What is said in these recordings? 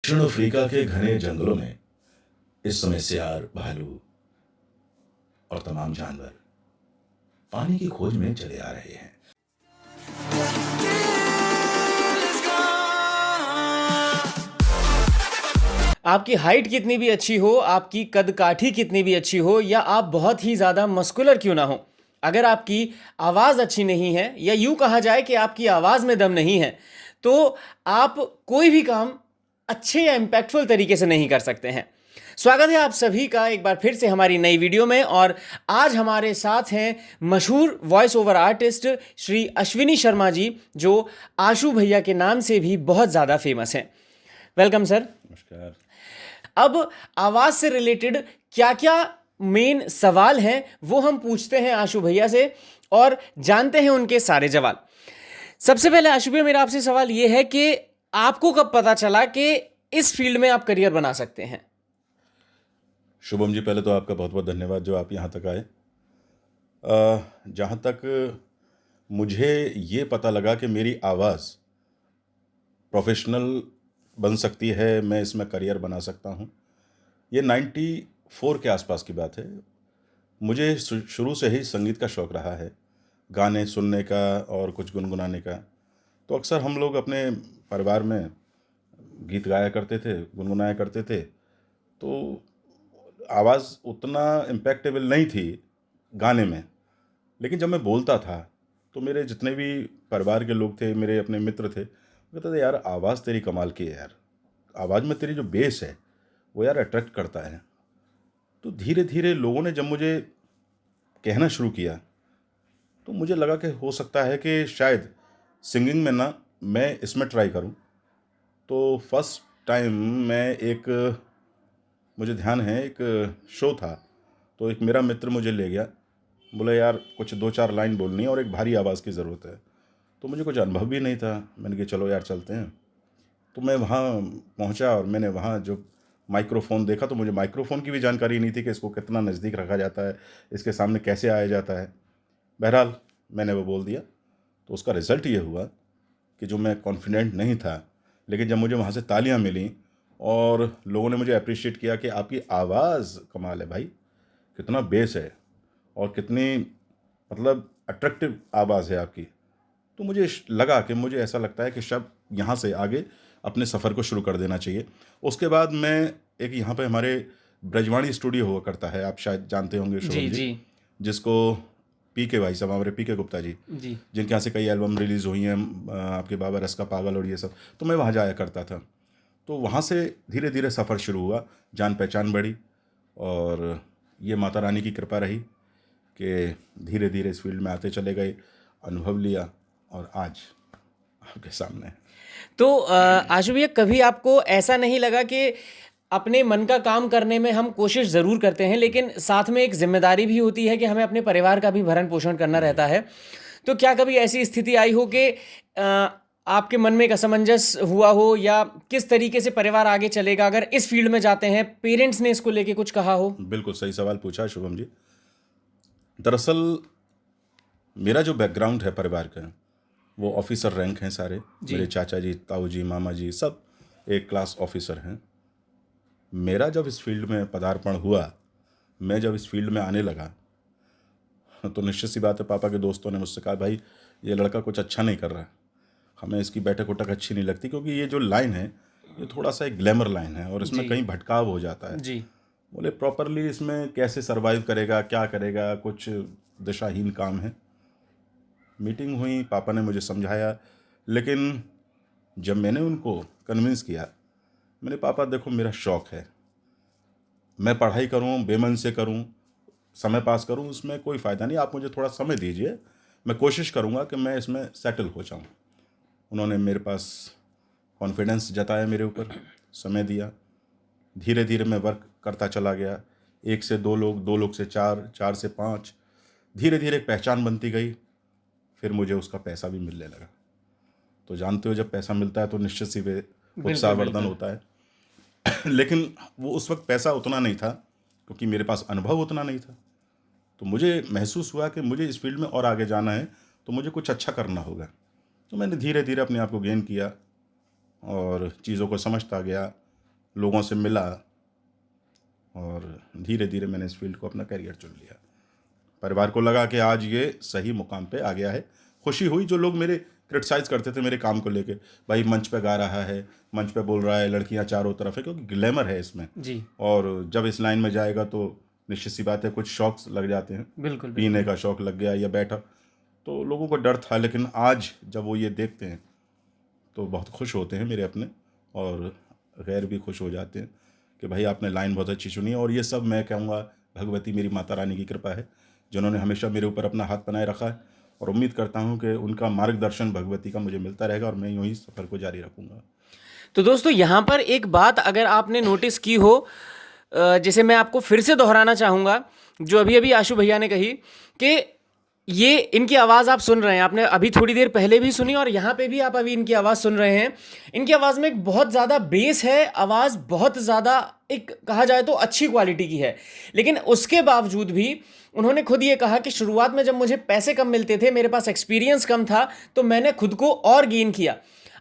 दक्षिण अफ्रीका के घने जंगलों में इस समय सियार, भालू और तमाम जानवर पानी की खोज में चले आ रहे हैं। आपकी हाइट कितनी भी अच्छी हो, आपकी कद काठी कितनी भी अच्छी हो, या आप बहुत ही ज़्यादा मस्कुलर क्यों ना हो, अगर आपकी आवाज़ अच्छी नहीं है, या यूँ कहा जाए कि आपकी आवाज़ में दम नहीं है, तो आप कोई भी काम अच्छे या इम्पैक्टफुल तरीके से नहीं कर सकते हैं। स्वागत है आप सभी का एक बार फिर से हमारी नई वीडियो में। और आज हमारे साथ हैं मशहूर voice over artist Shri Ashwini Sharma ji, जो आशु भैया के नाम से भी बहुत ज़्यादा फेमस हैं। Welcome sir. नमस्कार। अब आवाज़ से रिलेटेड क्या क्या मेन सवाल हैं वो हम पूछते हैं आशु भैया से और जानते हैं उनके सारे जवाब। सबसे पहले आशु भैया, मेरा आपसे सवाल ये है कि आपको कब पता चला कि इस फील्ड में आप करियर बना सकते हैं? शुभम जी, पहले तो आपका बहुत बहुत धन्यवाद जो आप यहाँ तक आए। जहाँ तक मुझे ये पता लगा कि मेरी आवाज़ प्रोफेशनल बन सकती है, मैं इसमें करियर बना सकता हूँ, ये 94 के आसपास की बात है। मुझे शुरू से ही संगीत का शौक़ रहा है, गाने सुनने का और कुछ गुनगुनाने का। तो अक्सर हम लोग अपने परिवार में गीत गाया करते थे, गुनगुनाया करते थे। तो आवाज़ उतना इम्पैक्टेबल नहीं थी गाने में, लेकिन जब मैं बोलता था तो मेरे जितने भी परिवार के लोग थे, मेरे अपने मित्र थे, वो कहते थे यार आवाज़ तेरी कमाल की है यार, आवाज़ में तेरी जो बेस है वो यार अट्रैक्ट करता है। तो धीरे धीरे लोगों ने जब मुझे कहना शुरू किया तो मुझे लगा कि हो सकता है कि शायद सिंगिंग में ना मैं इसमें ट्राई करूं। तो फर्स्ट टाइम मुझे ध्यान है, एक शो था, तो एक मेरा मित्र मुझे ले गया, बोला यार कुछ 2-4 लाइन बोलनी है और एक भारी आवाज़ की ज़रूरत है। तो मुझे कुछ अनुभव भी नहीं था, मैंने कहा चलो यार चलते हैं। तो मैं वहाँ पहुँचा और मैंने वहाँ जो माइक्रोफ़ोन देखा तो मुझे माइक्रोफ़ोन की भी जानकारी नहीं थी कि इसको कितना नज़दीक रखा जाता है, इसके सामने कैसे आया जाता है। बहरहाल मैंने वो बोल दिया। तो उसका रिज़ल्ट ये हुआ कि जो मैं कॉन्फिडेंट नहीं था, लेकिन जब मुझे वहाँ से तालियाँ मिली और लोगों ने मुझे अप्रिशिएट किया कि आपकी आवाज़ कमाल है भाई, कितना बेस है और कितनी मतलब अट्रैक्टिव आवाज़ है आपकी। तो मुझे लगा कि मुझे ऐसा लगता है कि शब यहाँ से आगे अपने सफ़र को शुरू कर देना चाहिए। उसके बाद मैं एक यहाँ पे हमारे ब्रजवाणी स्टूडियो हुआ करता है, आप शायद जानते होंगे शुभम जी, जिसको पीके भाई साहब, हमारे पीके गुप्ता जी, जिनके यहाँ से कई एल्बम रिलीज़ हुई हैं, आपके बाबा रस का पागल और ये सब। तो मैं वहाँ जाया करता था। तो वहाँ से धीरे धीरे सफ़र शुरू हुआ, जान पहचान बढ़ी और ये माता रानी की कृपा रही कि धीरे धीरे इस फील्ड में आते चले गए, अनुभव लिया और आज आपके सामने है। तो आशु भैया, कभी आपको ऐसा नहीं लगा कि अपने मन का काम करने में हम कोशिश ज़रूर करते हैं, लेकिन साथ में एक जिम्मेदारी भी होती है कि हमें अपने परिवार का भी भरण पोषण करना रहता है, तो क्या कभी ऐसी स्थिति आई हो कि आपके मन में एक असमंजस हुआ हो, या किस तरीके से परिवार आगे चलेगा अगर इस फील्ड में जाते हैं, पेरेंट्स ने इसको लेके कुछ कहा हो? बिल्कुल सही सवाल पूछा शुभम जी। दरअसल मेरा जो बैकग्राउंड है परिवार का, वो ऑफिसर रैंक हैं सारे। मेरे चाचा जी, ताऊ जी, मामा जी सब एक क्लास ऑफिसर हैं। मेरा जब इस फील्ड में पदार्पण हुआ, मैं जब इस फील्ड में आने लगा, तो निश्चित सी बात है पापा के दोस्तों ने मुझसे कहा भाई ये लड़का कुछ अच्छा नहीं कर रहा, हमें इसकी बैठक उठक अच्छी नहीं लगती, क्योंकि ये जो लाइन है ये थोड़ा सा एक ग्लैमर लाइन है और इसमें कहीं भटकाव हो जाता है जी। बोले प्रॉपरली इसमें कैसे सरवाइव करेगा, क्या करेगा, कुछ दिशाहीन काम है। मीटिंग हुई, पापा ने मुझे समझाया, लेकिन जब मैंने उनको कन्विंस किया, मैंने पापा देखो मेरा शौक़ है, मैं पढ़ाई करूं, बेमन से करूं, समय पास करूं, उसमें कोई फ़ायदा नहीं, आप मुझे थोड़ा समय दीजिए, मैं कोशिश करूंगा कि मैं इसमें सेटल हो जाऊं। उन्होंने मेरे पास कॉन्फिडेंस जताया, मेरे ऊपर समय दिया। धीरे धीरे मैं वर्क करता चला गया, 1 से 2 लोग, 2 लोग से 4, 4 से 5, धीरे धीरे एक पहचान बनती गई। फिर मुझे उसका पैसा भी मिलने लगा। तो जानते हो जब पैसा मिलता है तो निश्चित सी उत्साहवर्धन होता है। लेकिन वो उस वक्त पैसा उतना नहीं था, क्योंकि मेरे पास अनुभव उतना नहीं था। तो मुझे महसूस हुआ कि मुझे इस फील्ड में और आगे जाना है, तो मुझे कुछ अच्छा करना होगा। तो मैंने धीरे धीरे अपने आप को गेन किया और चीज़ों को समझता गया, लोगों से मिला और धीरे धीरे मैंने इस फील्ड को अपना करियर चुन लिया। परिवार को लगा कि आज ये सही मुकाम पे आ गया है। खुशी हुई जो लोग मेरे क्रिटिसाइज़ करते थे मेरे काम को लेके, भाई मंच पे गा रहा है, मंच पे बोल रहा है, लड़कियां चारों तरफ है, क्योंकि ग्लैमर है इसमें जी। और जब इस लाइन में जाएगा तो निश्चित सी बात है कुछ शौक लग जाते हैं, बिल्कुल पीने का शौक लग गया या बैठा, तो लोगों को डर था। लेकिन आज जब वो ये देखते हैं तो बहुत खुश होते हैं मेरे अपने, और गैर भी खुश हो जाते हैं कि भाई आपने लाइन बहुत अच्छी चुनी है। और ये सब मैं कहूँगा भगवती मेरी माता रानी की कृपा है, जिन्होंने हमेशा मेरे ऊपर अपना हाथ बनाए रखा है, और उम्मीद करता हूँ कि उनका मार्गदर्शन भगवती का मुझे मिलता रहेगा और मैं यूँ ही सफ़र को जारी रखूँगा। तो दोस्तों यहाँ पर एक बात अगर आपने नोटिस की हो, जैसे मैं आपको फिर से दोहराना चाहूँगा जो अभी अभी आशु भैया ने कही कि ये इनकी आवाज़ आप सुन रहे हैं, आपने अभी थोड़ी देर पहले भी सुनी और यहाँ पे भी आप अभी इनकी आवाज़ सुन रहे हैं। इनकी आवाज़ में एक बहुत ज़्यादा बेस है, आवाज़ बहुत ज़्यादा एक कहा जाए तो अच्छी क्वालिटी की है, लेकिन उसके बावजूद भी उन्होंने खुद ये कहा कि शुरुआत में जब मुझे पैसे कम मिलते थे, मेरे पास एक्सपीरियंस कम था, तो मैंने खुद को और गेन किया।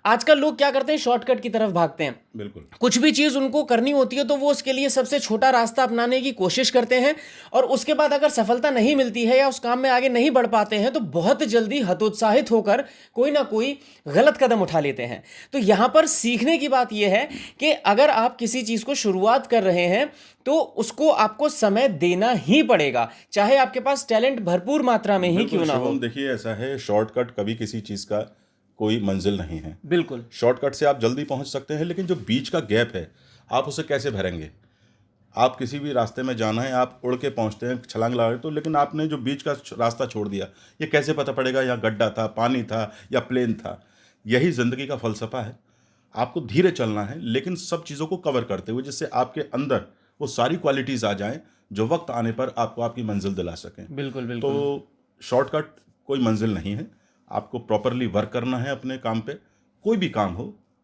आजकल लोग क्या करते हैं, शॉर्टकट की तरफ भागते हैं। बिल्कुल, कुछ भी चीज़ उनको करनी होती है तो वो उसके लिए सबसे छोटा रास्ता अपनाने की कोशिश करते हैं, और उसके बाद अगर सफलता नहीं मिलती है या उस काम में आगे नहीं बढ़ पाते हैं तो बहुत जल्दी हतोत्साहित होकर कोई ना कोई गलत कदम उठा लेते हैं। तो यहाँ पर सीखने की बात यह है कि अगर आप किसी चीज़ को शुरुआत कर रहे हैं तो उसको आपको समय देना ही पड़ेगा, चाहे आपके पास टैलेंट भरपूर मात्रा में ही क्यों ना हो। देखिए ऐसा है, शॉर्टकट कभी किसी चीज़ का कोई मंजिल नहीं है। बिल्कुल, शॉर्टकट से आप जल्दी पहुंच सकते हैं, लेकिन जो बीच का गैप है आप उसे कैसे भरेंगे। आप किसी भी रास्ते में जाना है, आप उड़ के पहुंचते हैं, छलांग लगा तो, लेकिन आपने जो बीच का रास्ता छोड़ दिया, ये कैसे पता पड़ेगा यहाँ गड्ढा था, पानी था या प्लेन था। यही ज़िंदगी का फ़लसफ़ा है। आपको धीरे चलना है, लेकिन सब चीज़ों को कवर करते हुए, जिससे आपके अंदर वो सारी क्वालिटीज़ आ जाएं जो वक्त आने पर आपको आपकी मंजिल दिला सकें। बिल्कुल बिल्कुल। तो शॉर्टकट कोई मंजिल नहीं है, आपको प्रॉपरली वर्क करना है अपने काम पे। कोई भी काम हो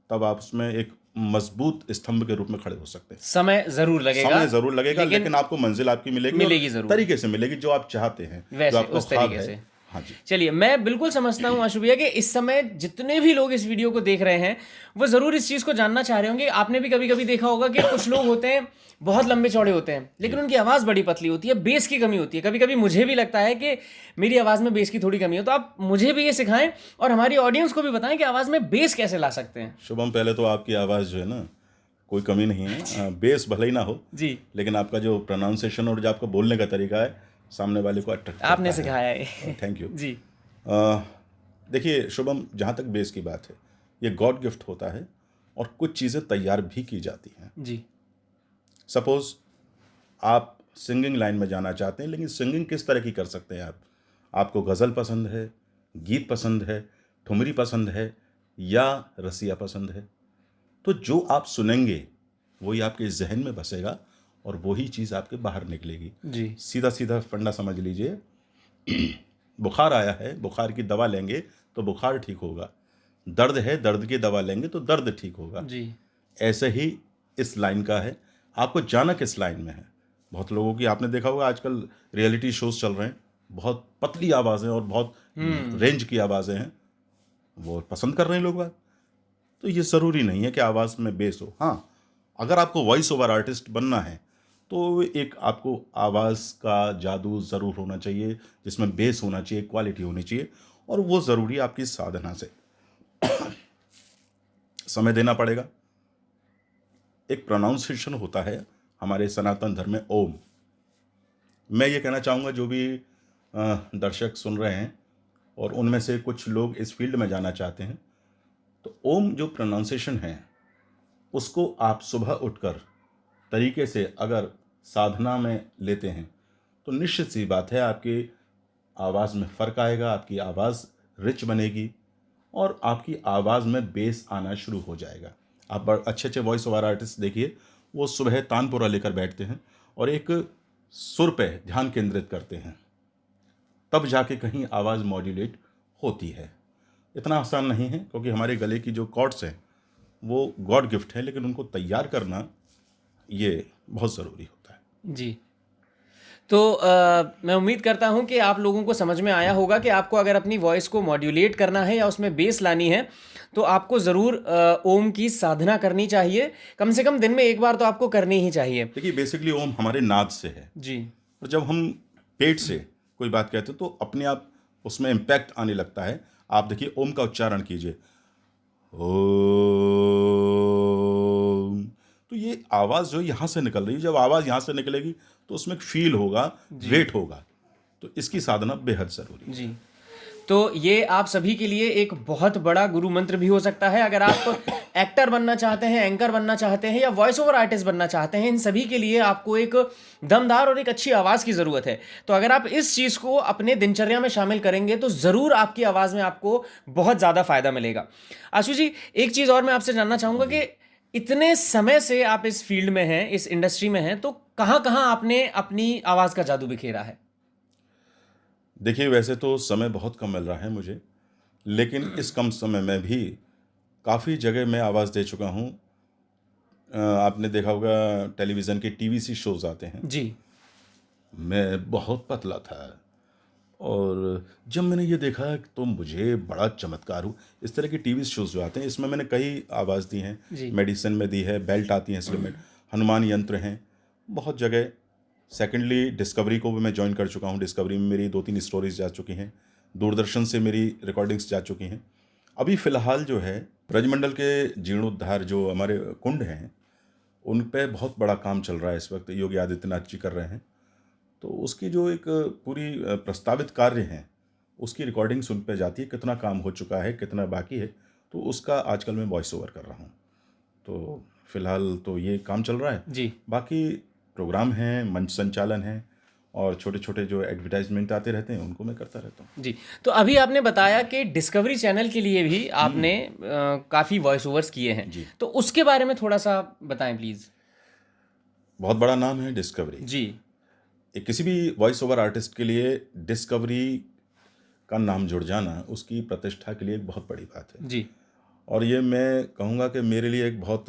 तब आप उसमें एक मजबूत स्तंभ के रूप में खड़े हो सकते हैं। समय जरूर लगेगा, समय जरूर लगेगा, लेकिन आपको मंजिल आपकी मिलेगी जरूर, तरीके से मिलेगी जो आप चाहते हैं, वैसे जो आपको उस ख्वाब तरीके है। से। हाँ जी, चलिए, मैं बिल्कुल समझता हूँ आशु भैया कि इस समय जितने भी लोग इस वीडियो को देख रहे हैं वो ज़रूर इस चीज़ को जानना चाह रहे होंगे। आपने भी कभी कभी देखा होगा कि कुछ लोग होते हैं बहुत लंबे चौड़े होते हैं, लेकिन उनकी आवाज़ बड़ी पतली होती है, बेस की कमी होती है। कभी कभी मुझे भी लगता है कि मेरी आवाज़ में बेस की थोड़ी कमी हो, तो आप मुझे भी ये सिखाएं और हमारी ऑडियंस को भी बताएं कि आवाज़ में बेस कैसे ला सकते हैं। शुभम, पहले तो आपकी आवाज़ जो है ना, कोई कमी नहीं है, बेस भले ही ना हो जी, लेकिन आपका जो प्रोनाउंसिएशन और जो आपका बोलने का तरीका है सामने वाले को अट्रैक्ट करता आपने है। सिखाया है। थैंक यू जी, देखिए शुभम, जहाँ तक बेस की बात है, ये गॉड गिफ्ट होता है और कुछ चीज़ें तैयार भी की जाती हैं। जी, सपोज आप सिंगिंग लाइन में जाना चाहते हैं, लेकिन सिंगिंग किस तरह की कर सकते हैं आप? आपको गज़ल पसंद है, गीत पसंद है, ठुमरी पसंद है या रसिया पसंद है? तो जो आप सुनेंगे वही आपके जहन में बसेगा और वही चीज़ आपके बाहर निकलेगी। जी, सीधा सीधा फंडा समझ लीजिए, बुखार आया है, बुखार की दवा लेंगे तो बुखार ठीक होगा, दर्द है, दर्द की दवा लेंगे तो दर्द ठीक होगा। जी, ऐसे ही इस लाइन का है, आपको जाना किस लाइन में है। बहुत लोगों की आपने देखा होगा आजकल रियलिटी शोज चल रहे हैं, बहुत पतली आवाज़ें और बहुत रेंज की आवाज़ें हैं, वो पसंद कर रहे हैं लोग बात। तो ये ज़रूरी नहीं है कि आवाज़ में बेस हो। हाँ, अगर आपको वॉइस ओवर आर्टिस्ट बनना है तो एक आपको आवाज़ का जादू ज़रूर होना चाहिए, जिसमें बेस होना चाहिए, क्वालिटी होनी चाहिए, और वो ज़रूरी आपकी साधना से। समय देना पड़ेगा। एक प्रोनाउंसिएशन होता है हमारे सनातन धर्म में, ओम। मैं ये कहना चाहूँगा जो भी दर्शक सुन रहे हैं और उनमें से कुछ लोग इस फील्ड में जाना चाहते हैं, तो ओम जो प्रोनाउंसिएशन है उसको आप सुबह उठकर तरीके से अगर साधना में लेते हैं तो निश्चित सी बात है आपकी आवाज़ में फ़र्क आएगा, आपकी आवाज़ रिच बनेगी और आपकी आवाज़ में बेस आना शुरू हो जाएगा। आप अच्छे अच्छे वॉइस ओवर आर्टिस्ट देखिए, वो सुबह तानपुरा लेकर बैठते हैं और एक सुर पे ध्यान केंद्रित करते हैं, तब जाके कहीं आवाज़ मॉड्यूलेट होती है। इतना आसान नहीं है, क्योंकि हमारे गले की जो कॉर्ड्स हैं वो गॉड गिफ्ट है, लेकिन उनको तैयार करना ये बहुत ज़रूरी होता है। जी। तो मैं उम्मीद करता हूँ कि आप लोगों को समझ में आया होगा कि आपको अगर अपनी वॉइस को मॉड्यूलेट करना है या उसमें बेस लानी है तो आपको ज़रूर ओम की साधना करनी चाहिए। कम से कम दिन में एक बार तो आपको करनी ही चाहिए। देखिए बेसिकली ओम हमारे नाद से है जी। और जब हम पेट से कोई बात कहते हैं तो अपने आप उसमें इम्पैक्ट आने लगता है। आप देखिए ओम का उच्चारण कीजिए, ओम, तो ये आवाज़ जो यहाँ से निकल रही है, जब आवाज़ यहाँ से निकलेगी तो उसमें एक फील होगा, वेट होगा, तो इसकी साधना बेहद ज़रूरी है। जी। तो ये आप सभी के लिए एक बहुत बड़ा गुरु मंत्र भी हो सकता है। अगर आप एक्टर बनना चाहते हैं, एंकर बनना चाहते हैं या वॉइस ओवर आर्टिस्ट बनना चाहते हैं, इन सभी के लिए आपको एक दमदार और एक अच्छी आवाज़ की ज़रूरत है। तो अगर आप इस चीज़ को अपने दिनचर्या में शामिल करेंगे तो ज़रूर आपकी आवाज़ में आपको बहुत ज़्यादा फ़ायदा मिलेगा। आशु जी, एक चीज़ और मैं आपसे जानना चाहूँगा कि इतने समय से आप इस फील्ड में हैं, इस इंडस्ट्री में हैं, तो कहाँ कहाँ आपने अपनी आवाज़ का जादू बिखेरा है? देखिए वैसे तो समय बहुत कम मिल रहा है मुझे, लेकिन इस कम समय में भी काफ़ी जगह मैं आवाज़ दे चुका हूँ। आपने देखा होगा टेलीविज़न के टीवीसी शोज़ आते हैं। जी। मैं बहुत पतला था और जब मैंने ये देखा तो मुझे बड़ा चमत्कार हुआ। इस तरह के टीवी शोज़ जो आते हैं इसमें मैंने कई आवाज़ दी हैं, जी। मेडिसिन में दी है, बेल्ट आती है इंस्ट्रूमेंट, हनुमान यंत्र हैं, बहुत जगह। सेकेंडली डिस्कवरी को भी मैं ज्वाइन कर चुका हूँ। डिस्कवरी में मेरी 2-3 स्टोरीज जा चुकी हैं, दूरदर्शन से मेरी रिकॉर्डिंग्स जा चुकी हैं। अभी फ़िलहाल जो है ब्रजमंडल के जीर्णोद्धार जो हमारे कुंड हैं उन पे बहुत बड़ा काम चल रहा है इस वक्त, योगी आदित्यनाथ जी कर रहे हैं। तो उसकी जो एक पूरी प्रस्तावित कार्य हैं उसकी रिकॉर्डिंग्स उन पे जाती है, कितना काम हो चुका है, कितना बाकी है, तो उसका आजकल मैं वॉइस ओवर कर रहा हूँ। तो फिलहाल तो ये काम चल रहा है जी। बाकी प्रोग्राम हैं, मंच संचालन है और छोटे छोटे जो एडवर्टाइजमेंट आते रहते हैं उनको मैं करता रहता हूँ। जी। तो अभी आपने बताया कि डिस्कवरी चैनल के लिए भी आपने काफ़ी वॉइस ओवर्स किए हैं। जी। तो उसके बारे में थोड़ा सा बताएं प्लीज़। बहुत बड़ा नाम है डिस्कवरी। जी। एक किसी भी वॉइस ओवर आर्टिस्ट के लिए डिस्कवरी का नाम जुड़ जाना उसकी प्रतिष्ठा के लिए एक बहुत बड़ी बात है। जी। और ये मैं कहूँगा कि मेरे लिए एक बहुत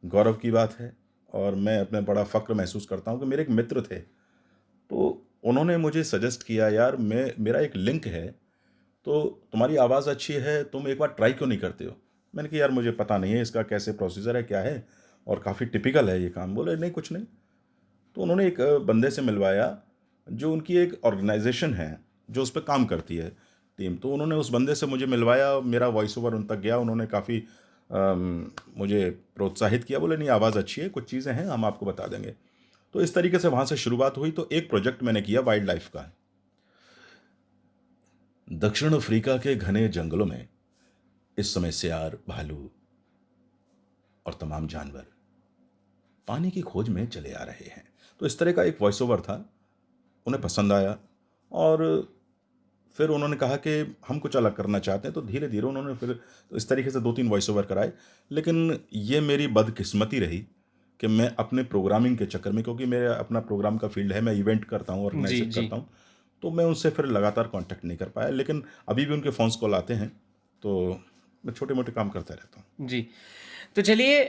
गौरव की बात है और मैं अपने बड़ा फ़क्र महसूस करता हूँ कि मेरे एक मित्र थे, तो उन्होंने मुझे सजेस्ट किया, यार मेरा एक लिंक है, तो तुम्हारी आवाज़ अच्छी है, तुम एक बार ट्राई क्यों नहीं करते हो? मैंने कहा यार मुझे पता नहीं है इसका कैसे प्रोसीजर है, क्या है, और काफ़ी टिपिकल है ये काम। बोले नहीं कुछ नहीं। तो उन्होंने एक बंदे से मिलवाया जो उनकी एक ऑर्गेनाइजेशन है जो उस पर काम करती है टीम। तो उन्होंने उस बंदे से मुझे मिलवाया, मेरा वॉइस ओवर उन तक गया, उन्होंने काफ़ी मुझे प्रोत्साहित किया, बोले नहीं आवाज़ अच्छी है, कुछ चीज़ें हैं हम आपको बता देंगे। तो इस तरीके से वहाँ से शुरुआत हुई। तो एक प्रोजेक्ट मैंने किया वाइल्ड लाइफ का। दक्षिण अफ्रीका के घने जंगलों में इस समय सियार, भालू और तमाम जानवर पानी की खोज में चले आ रहे हैं। तो इस तरह का एक वॉइस ओवर था, उन्हें पसंद आया और फिर उन्होंने कहा कि हम कुछ अलग करना चाहते हैं। तो धीरे धीरे उन्होंने फिर इस तरीके से 2-3 वॉइस ओवर कराए। लेकिन ये मेरी बदकिस्मती रही कि मैं अपने प्रोग्रामिंग के चक्कर में, क्योंकि मेरा अपना प्रोग्राम का फील्ड है, मैं इवेंट करता हूँ, ऑर्गेनाइज करता हूँ, तो मैं उनसे फिर लगातार कांटेक्ट नहीं कर पाया। लेकिन अभी भी उनके फ़ोन्स कॉल आते हैं, तो मैं छोटे मोटे काम करता रहता हूँ। जी। तो चलिए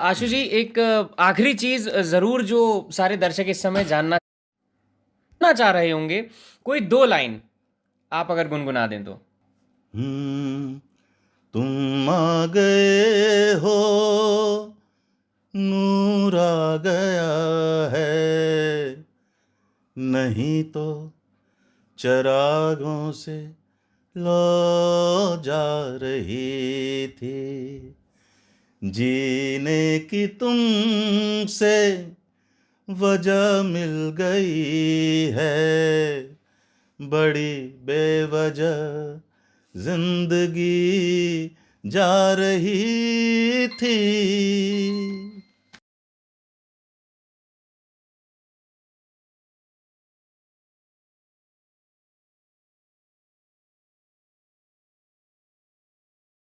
आशु जी, एक आखिरी चीज़ ज़रूर जो सारे दर्शक इस समय जानना चाह रहे होंगे, कोई 2 लाइन आप अगर गुनगुना दें तो। तुम आ गए हो, नूर आ गया है, नहीं तो चरागों से लो जा रही थी, जीने की तुमसे वजह मिल गई है, बड़ी बेवजह जिंदगी जा रही थी।